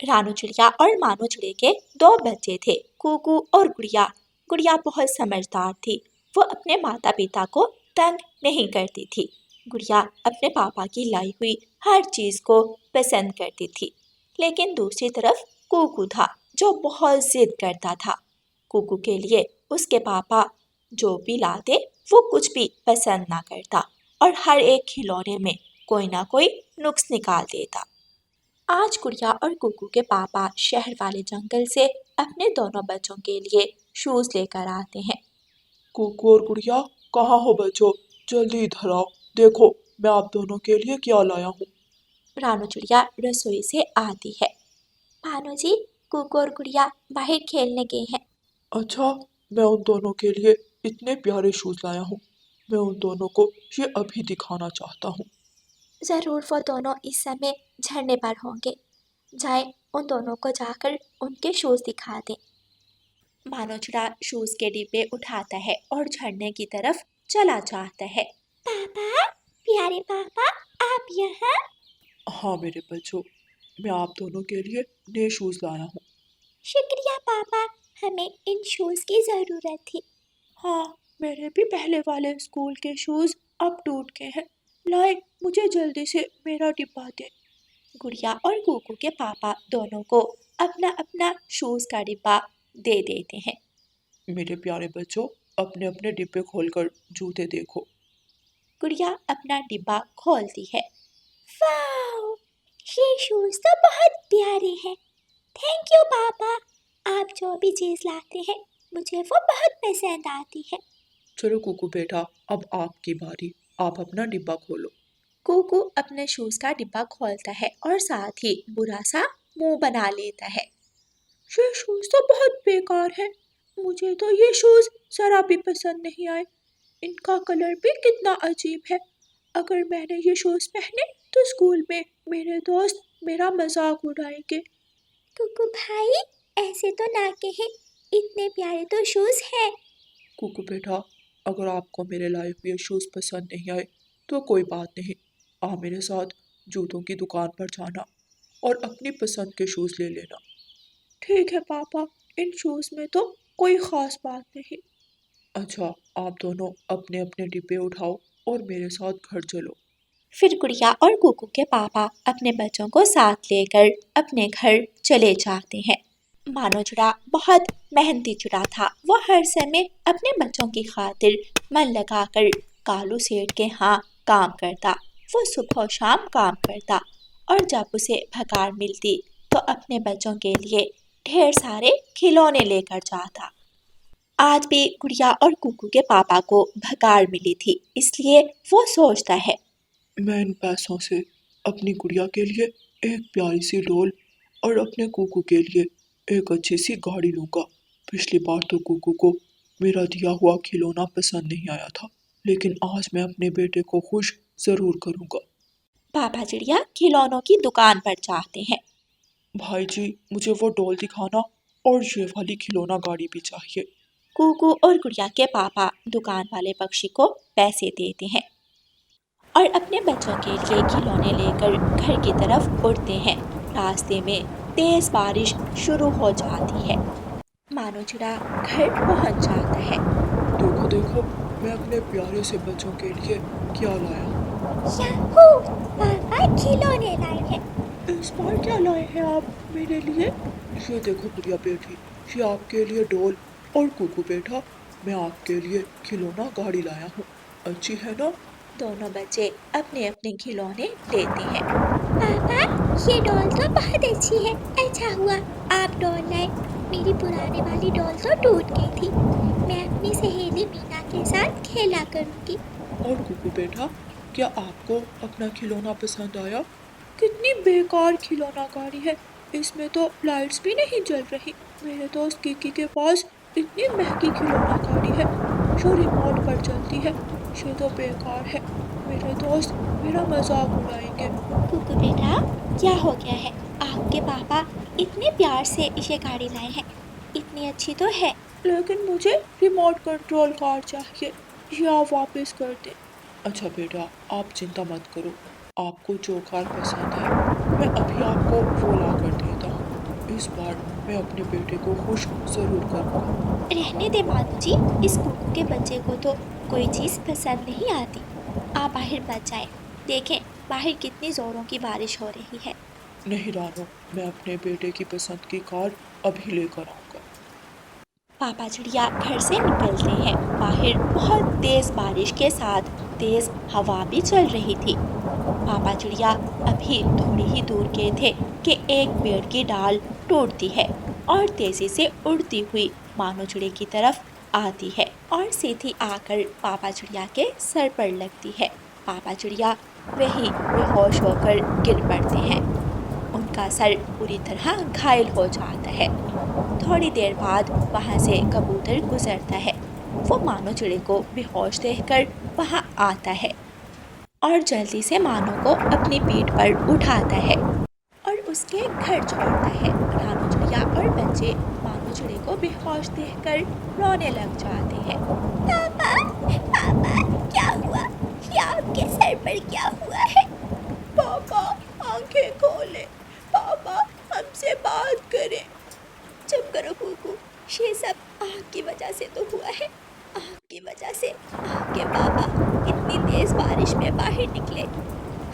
रानू चिड़िया और मानू चिड़िया के दो बच्चे थे, कुकू और गुड़िया। गुड़िया बहुत समझदार थी। वो अपने माता पिता को तंग नहीं करती थी। गुड़िया अपने पापा की लाई हुई हर चीज को पसंद करती थी। लेकिन दूसरी तरफ कुकू था जो बहुत जिद करता था। कुकू के लिए उसके पापा जो भी लाते वो कुछ भी पसंद ना करता और हर एक खिलौने में कोई ना कोई नुक्स निकाल देता। आज गुड़िया और कुकू के पापा शहर वाले जंगल से अपने दोनों बच्चों के लिए शूज लेकर आते हैं। कुकू और गुड़िया, कहाँ हो बच्चों? जल्दी इधर आओ। देखो मैं आप दोनों के लिए क्या लाया हूँ। रानू चिड़िया रसोई से आती है। भानु जी, कुकू और गुड़िया बाहर खेलने गए हैं। अच्छा, मैं उन दोनों के लिए इतने प्यारे शूज लाया हूँ। मैं उन दोनों को ये अभी दिखाना चाहता हूँ। जरूर वो दोनों इस समय झरने पर होंगे। जाए उन दोनों को जाकर उनके शूज दिखा दें। मानो चिड़ा शूज के डिब्बे उठाता है और झरने की तरफ चला जाता है। पापा, प्यारे पापा, आप यहाँ? हाँ मेरे बच्चों, मैं आप दोनों के लिए नए शूज लाया हूँ। शुक्रिया पापा, हमें इन शूज की जरूरत थी। हाँ, मेरे भी पहले वाले स्कूल के शूज अब टूट गए हैं। लाए, मुझे जल्दी से मेरा डिब्बा दे। गुड़िया और कुकू के पापा दोनों को अपना अपना शूज का डिब्बा दे देते हैं। मेरे प्यारे बच्चों, अपने अपने डिब्बे खोलकर जूते देखो। गुड़िया अपना डिब्बा खोलती है। वाओ, ये शूज तो बहुत प्यारे हैं। थैंक यू पापा, आप जो भी चीज लाते हैं मुझे वो बहुत पसंद आती है। चलो कुकू बेटा, अब आपकी बारी। आप अपना डिब्बा खोलो। कुकू अपने शूज का डिब्बा खोलता है और साथ ही बुरा सा मुंह बना लेता है। ये शूज तो बहुत बेकार है। मुझे तो ये शूज जरा भी पसंद नहीं आए। इनका कलर भी कितना अजीब है। अगर मैंने ये शूज पहने तो स्कूल में मेरे दोस्त मेरा मजाक उड़ाएंगे। कुकू भाई, ऐसे तो ना कहे, इतने प्यारे तो शूज हैं। कुकू बेटा, अगर आपको मेरे लाए हुए शूज पसंद नहीं आए तो कोई बात नहीं। आप मेरे साथ जूतों की दुकान पर जाना और अपनी पसंद के शूज ले लेना। ठीक है पापा, इन शूज में तो कोई खास बात नहीं। अच्छा, आप दोनों अपने अपने डिब्बे उठाओ और मेरे साथ घर चलो। फिर गुड़िया और कुकू के पापा अपने बच्चों को साथ लेकर अपने घर चले जाते हैं। मानो चिड़ा बहुत मेहनती चिड़ा था। वो हर समय अपने बच्चों की खातिर मन लगाकर कालू सेठ के यहाँ काम करता। वो सुबह शाम काम करता और जब उसे भगाड़ मिलती तो अपने बच्चों के लिए ढेर सारे खिलौने लेकर जाता। आज भी गुड़िया और कुकू के पापा को भगाड़ मिली थी, इसलिए वो सोचता है, मैं इन पैसों से अपनी गुड़िया के लिए एक प्यारी सी डॉल और अपने कुकू के लिए एक अच्छी सी गाड़ी लूंगा। पिछली बार तो कुकू को मेरा दिया हुआ खिलौना पसंद नहीं आया था, लेकिन आज मैं अपने बेटे को खुश जरूर करूंगा। पापा चिड़िया खिलौनों की दुकान पर जाते हैं। भाई जी, मुझे वो डॉल दिखाना और ये वाली खिलौना गाड़ी भी चाहिए। कुकू और गुड़िया के पापा दुकान वाले पक्षी को पैसे देते हैं और अपने बच्चों के लिए खिलौने लेकर घर की तरफ उड़ते हैं। रास्ते में तेज बारिश शुरू हो जाती है। मानो चिड़ा घर पहुंच जाता है। देखो देखो, मैं अपने प्यारे से बच्चों के लिए क्या लाया हूँ। याहू! पापा खिलौने लाए हैं। इस बार क्या लाए हैं आप मेरे लिए? ये देखो गुड़िया बेटी, ये आपके लिए डॉल और कुकू बेटा, मैं आपके लिए खिलौना गाड़ी लाया हूँ। अच्छी है ना? दोनों बच्चे अपने अपने खिलौने लेते हैं। पापा, ये डॉल तो बहुत अच्छी है। अच्छा हुआ आप डॉल लाए। मेरी पुराने वाली डॉल तो टूट गई थी। मैं अपनी सहेली मीना के साथ खेला करूँगी। और कुकू बेटा, क्या आपको अपना खिलौना पसंद आया? कितनी बेकार खिलौना गाड़ी है। इसमें तो लाइट्स भी नहीं जल रही। मेरे दोस्त किकी के पास इतनी महंगी खिलौना गाड़ी है जो रिमोट पर चलती है। ये तो बेकार है। मेरे दोस्त मेरा मजाक उड़ाएंगे। कुकू बेटा, क्या हो गया है? आपके पापा इतने प्यार से ये गाड़ी लाए हैं। इतनी अच्छी तो है। लेकिन मुझे रिमोट कंट्रोल कार चाहिए। ये आप वापस कर दें। अच्छा बेटा, आप चिंता मत करो। आपको जो कार पसंद है मैं अभी आपको वो ला कर देता हूँ। इस बार मैं अपने बेटे को खुश जरूर करूँगा। रहने दे मानो जी, इस कुकू के बच्चे को तो कोई चीज़ पसंद नहीं आती। आप बाहर मत जाए, देखें बाहर कितनी ज़ोरों की बारिश हो रही है। नहीं रानो, मैं अपने बेटे की पसंद की कार अभी लेकर आऊँगा। पापा चिड़िया घर से निकलते हैं। बाहर बहुत तेज बारिश के साथ तेज हवा भी चल रही थी। पापा चिड़िया अभी थोड़ी ही दूर गए थे कि एक पेड़ की डाल टूटती है और तेजी से उड़ती हुई मानो चिड़िया की तरफ आती है और सीधी आकर पापा चिड़िया के सर पर लगती है। पापा चिड़िया वही बेहोश होकर गिर पड़ते हैं। उनका सर पूरी तरह घायल हो जाता है। थोड़ी देर बाद वहाँ से कबूतर गुजरता है। वो मानो चिड़े को बेहोश देखकर वहाँ आता है और जल्दी से मानो को अपनी पीठ पर उठाता है और उसके घर छोड़ता है। रानू चिड़िया और बच्चे मानो चिड़े को बेहोश देखकर रोने लग जाते हैं। पापा, पापा, क्या हुआ? ये आपके सर पर क्या हुआ है? पापा, आंखें खोले। पापा, हमसे बात करें। चुप करो कुकू, ये सब आग की वजह से तो हुआ है। आग की वजह से आपके पापा इतनी तेज बारिश में बाहर निकले।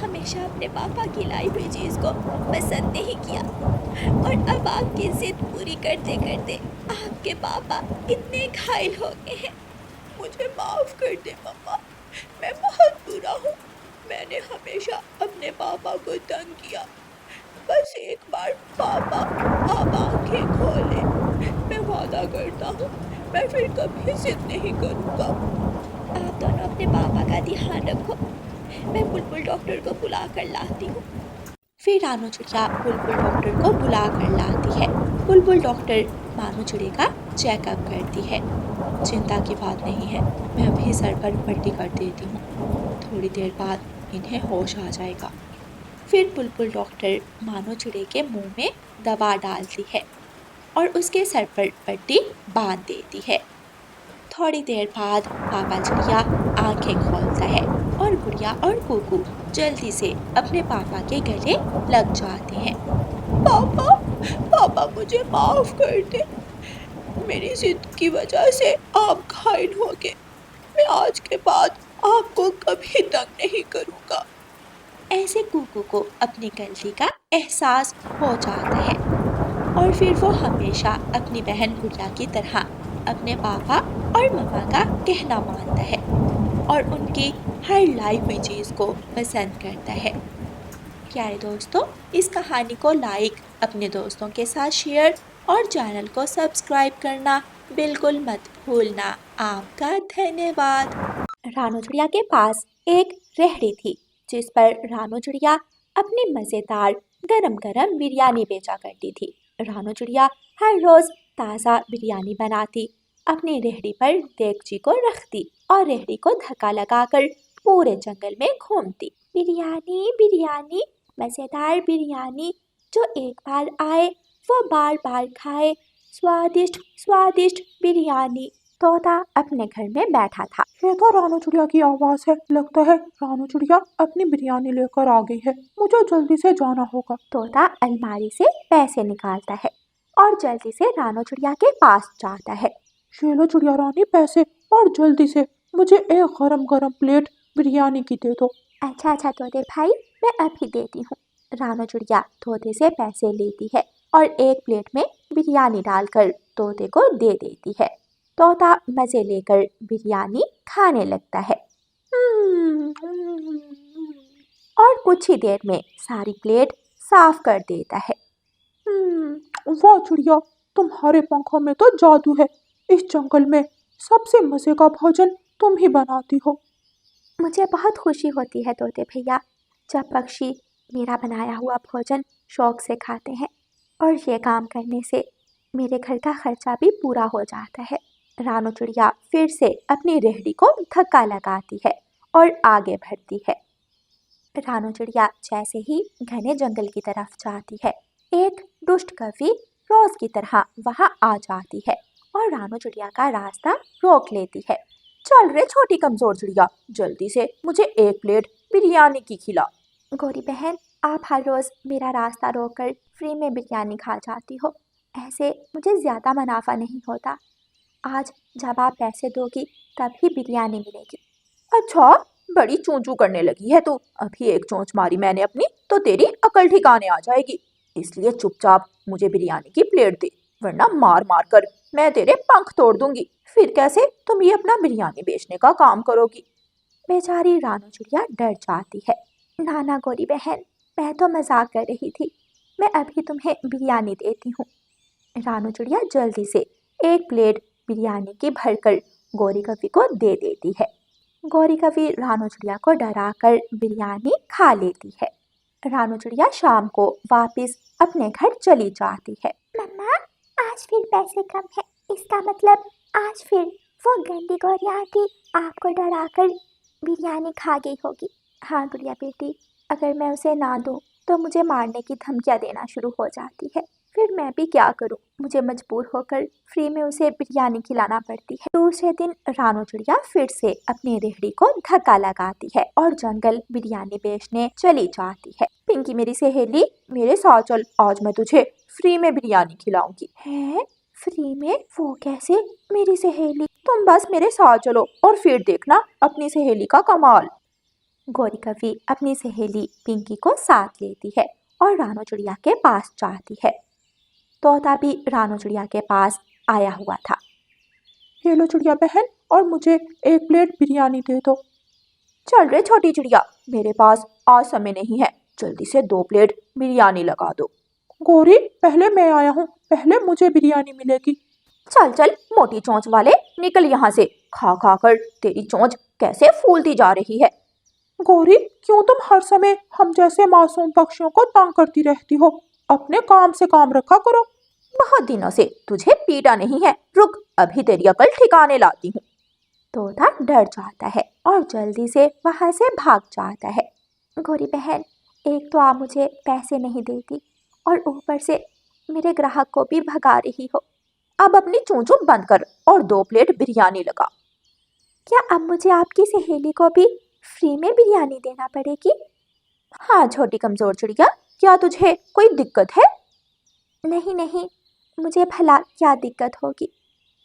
हमेशा अपने पापा की लाई हुई चीज को पसंद नहीं किया और अब आपकी जिद पूरी करते करते आपके पापा इतने घायल हो गए हैं। मुझे माफ कर दे पापा, मैं बहुत बुरा हूँ। मैंने हमेशा अपने पापा को तंग किया। बस एक बार पापा आप आंखें खोले। मैं वादा करता हूँ मैं फिर कभी जिद नहीं करूँगा। आप दोनों अपने पापा का ध्यान रखो। मैं बुलबुल डॉक्टर को बुला कर लाती हूँ। फिर रानू चिड़िया बुलबुल डॉक्टर को बुला कर लाती है। बुलबुल डॉक्टर मानो चिड़िया का चेकअप करती है। चिंता की बात नहीं है, मैं अभी सर पर पट्टी कर देती हूँ। थोड़ी देर बाद इन्हें होश आ जाएगा। फिर बुलबुल डॉक्टर मानो चिड़े के मुंह में दवा डालती है और उसके सर पर पट्टी बांध देती है। थोड़ी देर बाद पापा चिड़िया आंखें खोलता है और गुड़िया और कुकू जल्दी से अपने पापा के गले लग जाते हैं। पापा, पापा मुझे माफ कर दे। मेरी जिद की वजह से आप घायल हो गए। मैं आज के बाद आपको कभी तंग नहीं करूँगा। ऐसे कुकू को अपनी गलती का एहसास हो जाता है और फिर वो हमेशा अपनी बहन गुड़िया की तरह अपने पापा और मम्मा का कहना मानता है और उनकी हर लाई हुई चीज़ को पसंद करता है। प्यारे दोस्तों, इस कहानी को लाइक, अपने दोस्तों के साथ शेयर और चैनल को सब्सक्राइब करना बिल्कुल मत भूलना। आपका धन्यवाद। रानू चिड़िया के पास एक रेहड़ी थी जिस पर रानू चिड़िया अपनी मज़ेदार गरम गरम बिरयानी बेचा करती थी। रानू चिड़िया हर रोज़ ताज़ा बिरयानी बनाती, अपनी रेहड़ी पर देगची को रखती और रेहड़ी को धक्का लगाकर पूरे जंगल में घूमती। बिरयानी बिरयानी, मज़ेदार बिरयानी, जो एक बार आए वो बार बार खाए। स्वादिष्ट स्वादिष्ट बिरयानी। तोता अपने घर में बैठा था। ये तो रानू चिड़िया की आवाज है। लगता है रानू चिड़िया अपनी बिरयानी लेकर आ गई है। मुझे जल्दी से जाना होगा। तोता अलमारी से पैसे निकालता है और जल्दी से रानू चिड़िया के पास जाता है। ये लो चिड़िया रानी पैसे, और जल्दी से मुझे एक गरम गरम प्लेट बिरयानी की दे दो। अच्छा अच्छा तोते भाई, मैं अभी देती हूँ। रानू चिड़िया तोते से पैसे लेती है और एक प्लेट में बिरयानी डालकर तोते को दे देती है। तोता मज़े लेकर बिरयानी खाने लगता है। और कुछ ही देर में सारी प्लेट साफ कर देता है। वाह चिड़िया, तुम्हारे पंखों में तो जादू है। इस जंगल में सबसे मजे का भोजन तुम ही बनाती हो। मुझे बहुत खुशी होती है तोते भैया, जब पक्षी मेरा बनाया हुआ भोजन शौक से खाते हैं और ये काम करने से मेरे घर का खर्चा भी पूरा हो जाता है। रानू चिड़िया फिर से अपनी रेहड़ी को धक्का लगाती है और आगे बढ़ती है। रानू चिड़िया जैसे ही घने जंगल की तरफ जाती है, एक दुष्ट कौवी रोज की तरह वहां आ जाती है और रानू चिड़िया का रास्ता रोक लेती है। चल रे छोटी कमजोर चिड़िया, जल्दी से मुझे एक प्लेट बिरयानी की खिला। गोरी बहन, आप हर रोज मेरा रास्ता रोककर फ्री में बिरयानी खा जाती हो। ऐसे मुझे ज़्यादा मुनाफा नहीं होता। आज जब आप पैसे दोगी तभी बिरयानी मिलेगी। अच्छा, बड़ी चूं-चूं करने लगी है तू। अभी एक चोंच मारी मैंने अपनी तो तेरी अकल ठिकाने आ जाएगी। इसलिए चुपचाप मुझे बिरयानी की प्लेट दे, वरना मार मार कर मैं तेरे पंख तोड़ दूंगी। फिर कैसे तुम ये अपना बिरयानी बेचने का काम करोगी? बेचारी रानू चिड़िया डर जाती है। नाना गौरी बहन, मैं तो मजाक कर रही थी। मैं अभी तुम्हें बिरयानी देती हूँ। रानू चिड़िया जल्दी से एक प्लेट बिरयानी की भरकर गौरी कवि को दे देती है। गौरी कवि रानू चिड़िया को डराकर बिरयानी खा लेती है। रानू चिड़िया शाम को वापस अपने घर चली जाती है। मम्मा, आज फिर पैसे कम है। इसका मतलब आज फिर वो गंदी गौरी आंटी आपको डराकर बिरयानी खा गई होगी। हाँ गुड़िया बेटी, अगर मैं उसे ना दूँ तो मुझे मारने की धमकियाँ देना शुरू हो जाती है। फिर मैं भी क्या करूँ, मुझे मजबूर होकर फ्री में उसे बिरयानी खिलाना पड़ती है। दूसरे दिन रानू चिड़िया फिर से अपनी रेहड़ी को धक्का लगाती है और जंगल बिरयानी बेचने चली जाती है। पिंकी मेरी सहेली, मेरे साथ चल, आज मैं तुझे फ्री में बिरयानी खिलाऊंगी। है? फ्री में? वो कैसे? मेरी सहेली? तुम बस मेरे साथ चलो और फिर देखना अपनी सहेली का कमाल। गौरी कवि अपनी सहेली पिंकी को साथ लेती है और रानू चिड़िया के पास जाती है। तोता भी रानू चिड़िया के पास आया हुआ था। ये लो चिड़िया बहन, और मुझे एक प्लेट बिरयानी दे दो। चल रे छोटी चिड़िया, मेरे पास आज समय नहीं है, जल्दी से 2 प्लेट बिरयानी लगा दो। गौरी, पहले मैं आया हूँ, पहले मुझे बिरयानी मिलेगी। चल चल मोटी चोंच वाले, निकल यहाँ से। खा खा कर तेरी चोंच कैसे फूलती जा रही है। गौरी, क्यों तुम हर समय हम जैसे मासूम पक्षियों को तंग करती रहती हो? अपने काम से काम रखा करो। बहुत दिनों से तुझे पीटा नहीं है, रुक अभी तेरी अकल ठिकाने लाती हूँ। तोता डर जाता है और जल्दी से वहाँ से भाग जाता है। गौरी बहन, एक तो आप मुझे पैसे नहीं देती और ऊपर से मेरे ग्राहक को भी भगा रही हो। अब अपनी चूंचू बंद कर और 2 प्लेट बिरयानी लगा। क्या अब मुझे आपकी सहेली को भी फ्री में बिरयानी देना पड़ेगी? हाँ छोटी कमजोर चिड़िया, क्या तुझे कोई दिक्कत है? नहीं नहीं, मुझे भला क्या दिक्कत होगी।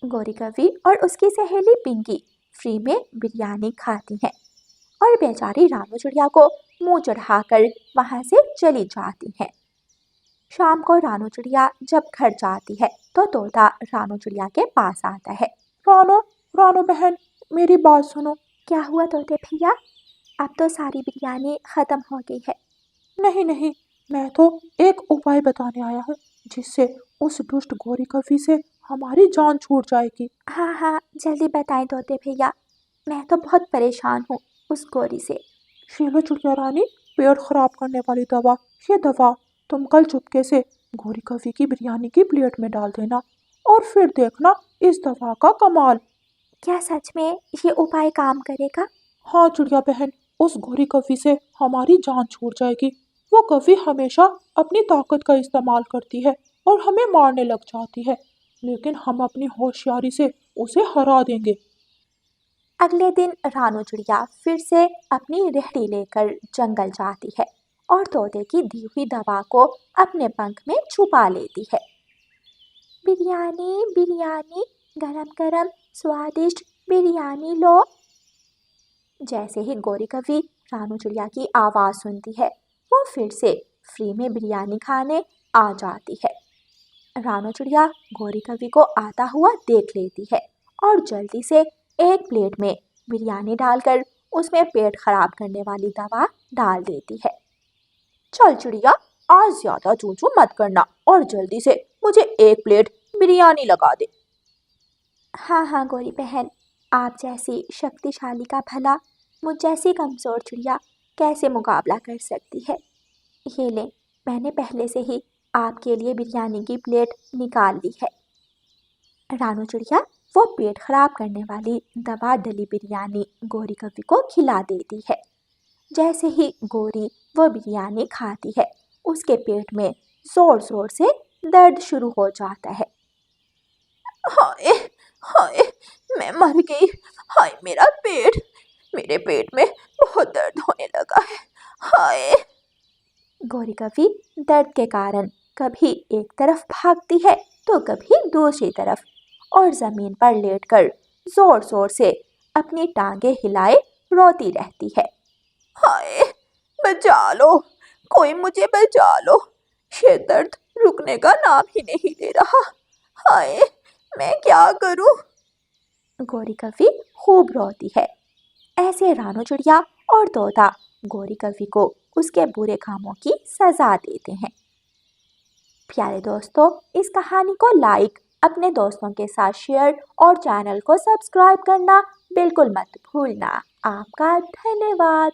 गौरी कवि और उसकी सहेली पिंकी फ्री में बिरयानी खाती हैं और बेचारी रानू चिड़िया को मुंह चढ़ाकर वहाँ से चली जाती हैं। शाम को रानू चिड़िया जब घर जाती है तो तोता रानू चिड़िया के पास आता है। रानो, रानो बहन, मेरी बात सुनो। क्या हुआ तोते भैया? अब तो सारी बिरयानी ख़त्म हो गई है। नहीं नहीं, मैं तो एक उपाय बताने आया हूँ जिससे उस दुष्ट गौरी कवि से हमारी जान छूट जाएगी। हाँ हाँ, जल्दी बताएं तोते भैया, मैं तो बहुत परेशान हूँ उस गौरी से। शीलो चिड़िया रानी, पेट खराब करने वाली दवा, ये दवा तुम कल चुपके से गौरी कवि की बिरयानी की प्लेट में डाल देना और फिर देखना इस दवा का कमाल। क्या सच में ये उपाय काम करेगा? हाँ चिड़िया बहन, उस गौरी कवि से हमारी जान छूट जाएगी। वो कवि हमेशा अपनी ताकत का इस्तेमाल करती है और हमें मारने लग जाती है, लेकिन हम अपनी होशियारी से उसे हरा देंगे। अगले दिन रानू चिड़िया फिर से अपनी रेहड़ी लेकर जंगल जाती है और तोते की दी हुई दवा को अपने पंख में छुपा लेती है। बिरयानी बिरयानी, गरम गरम स्वादिष्ट बिरयानी लो। जैसे ही गौरी कवि रानू चिड़िया की आवाज़ सुनती है वो फिर से फ्री में बिरयानी खाने आ जाती है। रानू चिड़िया गौरी कवि को आता हुआ देख लेती है और जल्दी से एक प्लेट में बिरयानी डालकर उसमें पेट खराब करने वाली दवा डाल देती है। चल चिड़िया, आज ज्यादा चूचू मत करना और जल्दी से मुझे एक प्लेट बिरयानी लगा दे। हाँ हाँ गौरी बहन, आप जैसी शक्तिशाली का भला मुझ जैसी कमज़ोर चिड़िया कैसे मुकाबला कर सकती है। ये ले, मैंने पहले से ही आपके लिए बिरयानी की प्लेट निकाल ली है। रानू चिड़िया वो पेट खराब करने वाली दवा डली बिरयानी गौरी कवि को खिला देती है। जैसे ही गौरी वो बिरयानी खाती है उसके पेट में ज़ोर ज़ोर से दर्द शुरू हो जाता है। हाय हाय, मैं मर गई। हाय मेरा पेट, मेरे पेट में बहुत दर्द होने लगा है। हाय। गौरी कवि दर्द के कारण कभी एक तरफ भागती है तो कभी दूसरी तरफ, और जमीन पर लेटकर जोर जोर से अपनी टांगे हिलाए रोती रहती है। हाय, बचा लो, कोई मुझे बचा लो, ये दर्द रुकने का नाम ही नहीं ले रहा। हाय, मैं क्या करूं? गौरी कवि खूब रोती है। ऐसे रानू चिड़िया और तोता गौरी कवि को उसके बुरे कामों की सजा देते हैं। प्यारे दोस्तों, इस कहानी को लाइक, अपने दोस्तों के साथ शेयर और चैनल को सब्सक्राइब करना बिल्कुल मत भूलना। आपका धन्यवाद।